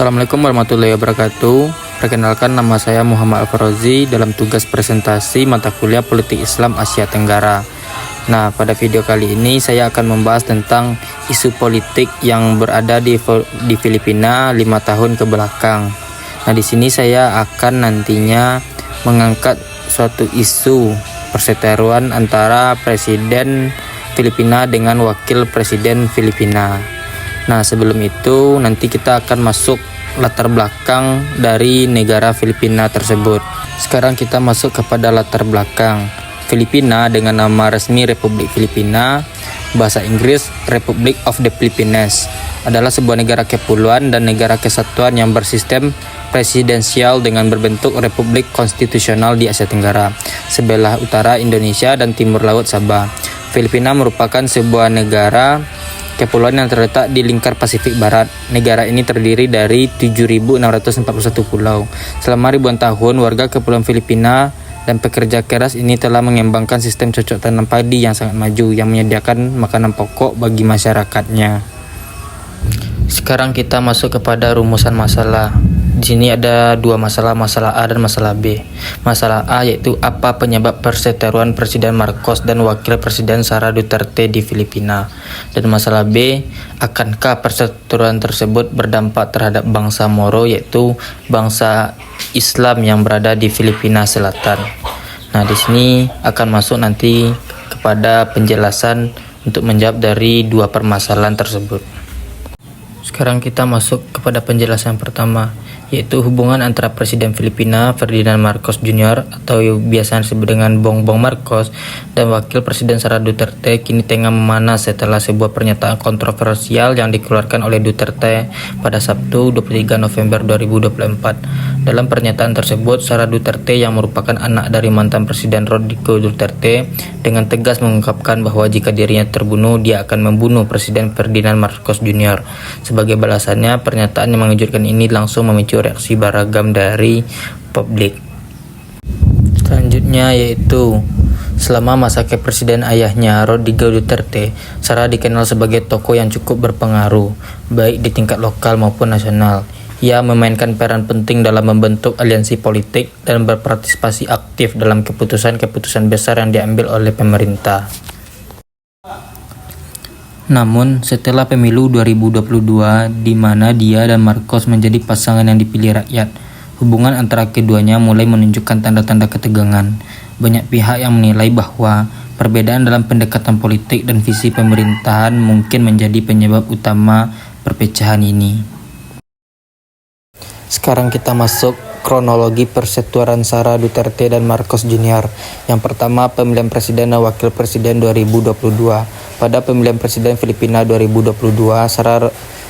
Assalamualaikum warahmatullahi wabarakatuh. Perkenalkan, nama saya Muhammad Al-Farozi dalam tugas presentasi mata kuliah Politik Islam Asia Tenggara. Nah, pada video kali ini saya akan membahas tentang isu politik yang berada di Filipina 5 tahun ke belakang. Nah, di sini saya akan nantinya mengangkat suatu isu perseteruan antara Presiden Filipina dengan Wakil Presiden Filipina. Nah, sebelum itu nanti kita akan masuk latar belakang dari negara Filipina tersebut. Sekarang kita masuk kepada latar belakang. Filipina dengan nama resmi Republik Filipina, bahasa Inggris Republic of the Philippines, adalah sebuah negara kepulauan dan negara kesatuan yang bersistem presidensial dengan berbentuk republik konstitusional di Asia Tenggara, sebelah utara Indonesia dan timur laut Sabah. Filipina merupakan sebuah negara kepulauan yang terletak di lingkar Pasifik Barat. Negara ini terdiri dari 7.641 pulau. Selama ribuan tahun, warga kepulauan Filipina dan pekerja keras ini telah mengembangkan sistem cocok tanam padi yang sangat maju yang menyediakan makanan pokok bagi masyarakatnya. Sekarang kita masuk kepada rumusan masalah. Di sini ada dua masalah A dan masalah B. Masalah A yaitu apa penyebab perseteruan Presiden Marcos dan Wakil Presiden Sara Duterte di Filipina. Dan masalah B, akankah perseteruan tersebut berdampak terhadap bangsa Moro yaitu bangsa Islam yang berada di Filipina Selatan. Nah, di sini akan masuk nanti kepada penjelasan untuk menjawab dari dua permasalahan tersebut. Sekarang kita masuk kepada penjelasan pertama, yaitu hubungan antara Presiden Filipina Ferdinand Marcos Jr. atau biasa disebut dengan Bongbong Marcos dan Wakil Presiden Sara Duterte kini tengah memanas setelah sebuah pernyataan kontroversial yang dikeluarkan oleh Duterte pada Sabtu 23 November 2024. Dalam pernyataan tersebut, Sara Duterte yang merupakan anak dari mantan Presiden Rodrigo Duterte dengan tegas mengungkapkan bahwa jika dirinya terbunuh, dia akan membunuh Presiden Ferdinand Marcos Jr. Sebagai balasannya, pernyataan yang mengejutkan ini langsung memicu reaksi beragam dari publik. Selanjutnya yaitu selama masa kepresiden ayahnya Rodrigo Duterte, Sara dikenal sebagai tokoh yang cukup berpengaruh baik di tingkat lokal maupun nasional. Ia memainkan peran penting dalam membentuk aliansi politik dan berpartisipasi aktif dalam keputusan-keputusan besar yang diambil oleh pemerintah. Namun, setelah pemilu 2022, di mana dia dan Marcos menjadi pasangan yang dipilih rakyat, hubungan antara keduanya mulai menunjukkan tanda-tanda ketegangan. Banyak pihak yang menilai bahwa perbedaan dalam pendekatan politik dan visi pemerintahan mungkin menjadi penyebab utama perpecahan ini. Sekarang kita masuk kronologi perseteruan Sara Duterte dan Marcos Jr. Yang pertama, pemilihan presiden dan wakil presiden 2022. Pada pemilihan presiden Filipina 2022,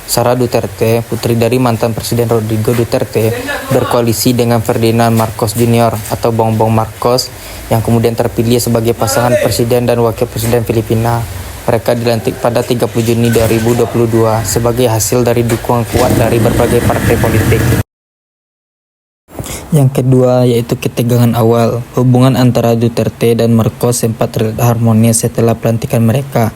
Sara Duterte, putri dari mantan Presiden Rodrigo Duterte, berkoalisi dengan Ferdinand Marcos Jr. atau Bongbong Marcos yang kemudian terpilih sebagai pasangan presiden dan wakil presiden Filipina. Mereka dilantik pada 30 Juni 2022 sebagai hasil dari dukungan kuat dari berbagai partai politik. Yang kedua yaitu ketegangan awal. Hubungan antara Duterte dan Marcos sempat terlihat harmonis setelah pelantikan mereka.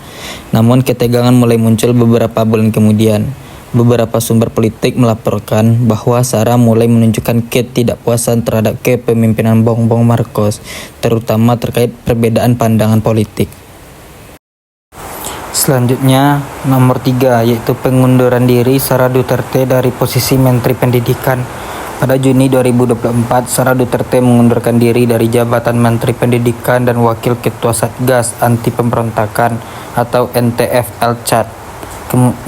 Namun ketegangan mulai muncul beberapa bulan kemudian. Beberapa sumber politik melaporkan bahwa Sara mulai menunjukkan ketidakpuasan terhadap kepemimpinan Bongbong Marcos, terutama terkait perbedaan pandangan politik. Selanjutnya, nomor 3 yaitu pengunduran diri Sara Duterte dari posisi Menteri Pendidikan. Pada Juni 2024, Sara Duterte mengundurkan diri dari jabatan Menteri Pendidikan dan Wakil Ketua Satgas Anti Pemberontakan atau NTF-LCAT.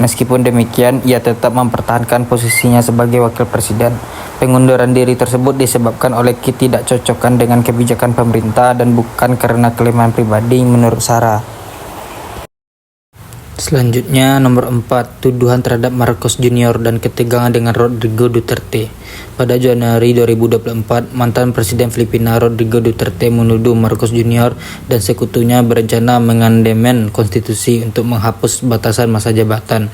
Meskipun demikian, ia tetap mempertahankan posisinya sebagai Wakil Presiden. Pengunduran diri tersebut disebabkan oleh ketidakcocokan dengan kebijakan pemerintah dan bukan karena kelemahan pribadi menurut Sara. Selanjutnya, nomor 4, tuduhan terhadap Marcos Jr. dan ketegangan dengan Rodrigo Duterte. Pada Januari 2024, mantan Presiden Filipina Rodrigo Duterte menuduh Marcos Jr. dan sekutunya berencana mengamandemen konstitusi untuk menghapus batasan masa jabatan.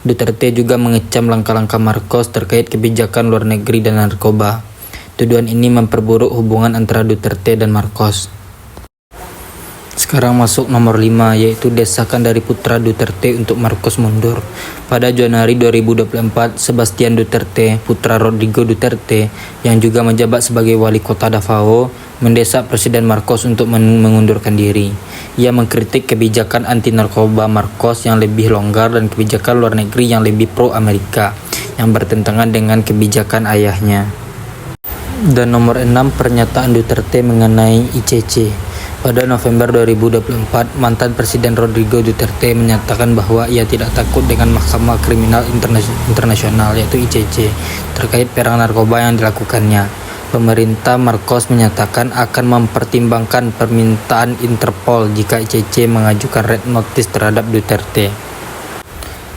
Duterte juga mengecam langkah-langkah Marcos terkait kebijakan luar negeri dan narkoba. Tuduhan ini memperburuk hubungan antara Duterte dan Marcos. Sekarang masuk nomor 5, yaitu desakan dari putra Duterte untuk Marcos mundur. Pada Januari 2024, Sebastian Duterte, putra Rodrigo Duterte, yang juga menjabat sebagai wali kota Davao, mendesak Presiden Marcos untuk mengundurkan diri. Ia mengkritik kebijakan anti-narkoba Marcos yang lebih longgar dan kebijakan luar negeri yang lebih pro-Amerika, yang bertentangan dengan kebijakan ayahnya. Dan nomor 6, pernyataan Duterte mengenai ICC. Pada November 2024, mantan Presiden Rodrigo Duterte menyatakan bahwa ia tidak takut dengan Mahkamah Kriminal Internasional yaitu ICC terkait perang narkoba yang dilakukannya. Pemerintah Marcos menyatakan akan mempertimbangkan permintaan Interpol jika ICC mengajukan red notice terhadap Duterte.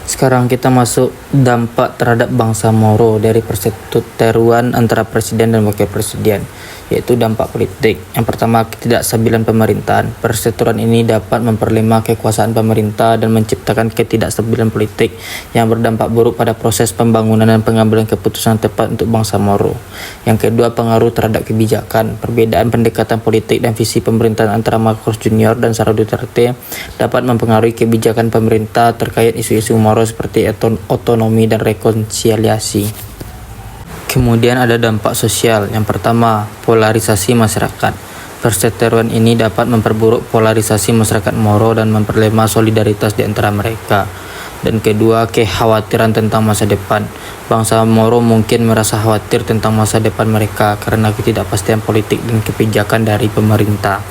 Sekarang kita masuk dampak terhadap bangsa Moro dari perseteruan antara presiden dan wakil presiden, yaitu dampak politik. Yang pertama, ketidakstabilan pemerintahan. Perseteruan ini dapat memperlemah kekuasaan pemerintah dan menciptakan ketidakstabilan politik yang berdampak buruk pada proses pembangunan dan pengambilan keputusan tepat untuk bangsa Moro. Yang kedua, pengaruh terhadap kebijakan. Perbedaan pendekatan politik dan visi pemerintahan antara Marcos Junior dan Sara Duterte dapat mempengaruhi kebijakan pemerintah terkait isu-isu Moro seperti otonomi dan rekonsiliasi. Kemudian ada dampak sosial. Yang pertama, polarisasi masyarakat. Perseteruan ini dapat memperburuk polarisasi masyarakat Moro dan memperlemah solidaritas di antara mereka. Dan kedua, kekhawatiran tentang masa depan. Bangsa Moro mungkin merasa khawatir tentang masa depan mereka karena ketidakpastian politik dan kebijakan dari pemerintah.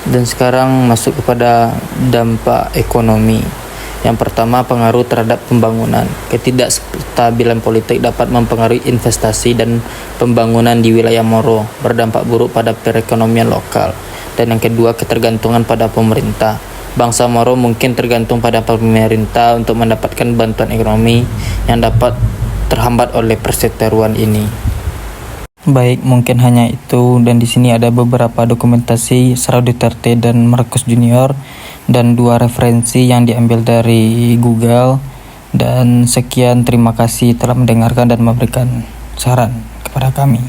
Dan sekarang masuk kepada dampak ekonomi. Yang pertama, pengaruh terhadap pembangunan. Ketidakstabilan politik dapat mempengaruhi investasi dan pembangunan di wilayah Moro, berdampak buruk pada perekonomian lokal. Dan yang kedua, ketergantungan pada pemerintah. Bangsa Moro mungkin tergantung pada pemerintah untuk mendapatkan bantuan ekonomi yang dapat terhambat oleh perseteruan ini. Baik, mungkin hanya itu, dan di sini ada beberapa dokumentasi Sara Duterte dan Marcos Junior dan 2 referensi yang diambil dari Google. Dan sekian, terima kasih telah mendengarkan dan memberikan saran kepada kami.